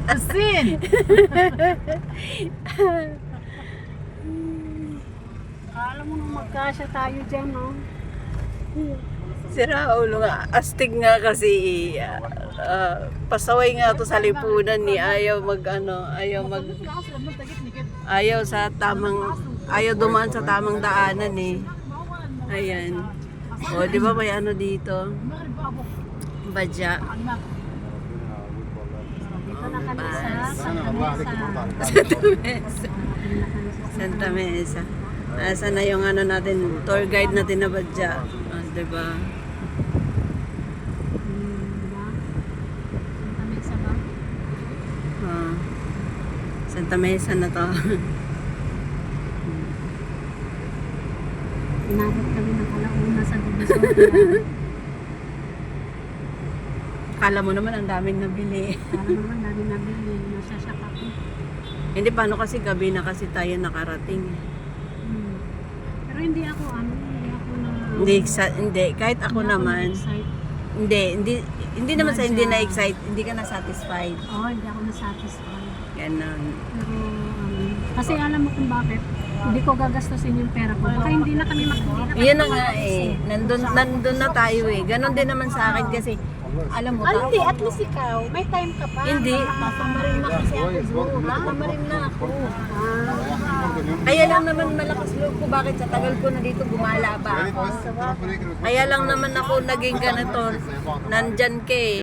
Asin! Alam mo nung magkasya tayo dyan, no? Si Raulo nga, astig nga kasi pasaway nga to sa lipunan ni ayaw ayaw sa tamang ayaw dumaan sa tamang daanan eh. Ayan. O, di ba may ano dito? Badya. Dito na kami sa Santa Mesa. Santa Mesa. Nasa na yung ano natin, tour guide natin na Badya. Di ba? Santa Mesa ba? Santa Mesa na to. Inabot kami ng kalauna sa Divisoria. Kala mo naman ang daming nabili. Para naman namin nabili. Nasasyak ako. Hindi, paano kasi gabi na kasi tayo nakarating. Pero hindi ako Hindi, kahit ako naman. Hindi naman sa hindi na-excite, hindi ka na-satisfied. Oo, hindi ako na-satisfied. Ganon. Pero, kasi alam mo kung bakit, hindi ko gagastusin yung pera ko. Baka hindi na kami makikita. Yun na nga eh. Nandun na tayo eh. Ganon din naman sa akin kasi, alam mo, Hindi, at least ikaw, may time ka pa. hindi, papamarin na kasi ako bro. Papamarin na ako. Kaya lang naman malakas loob ko bakit sa tagal ko na dito gumala ba ako. Kaya lang naman ako naging ganito. Nandyan ka eh.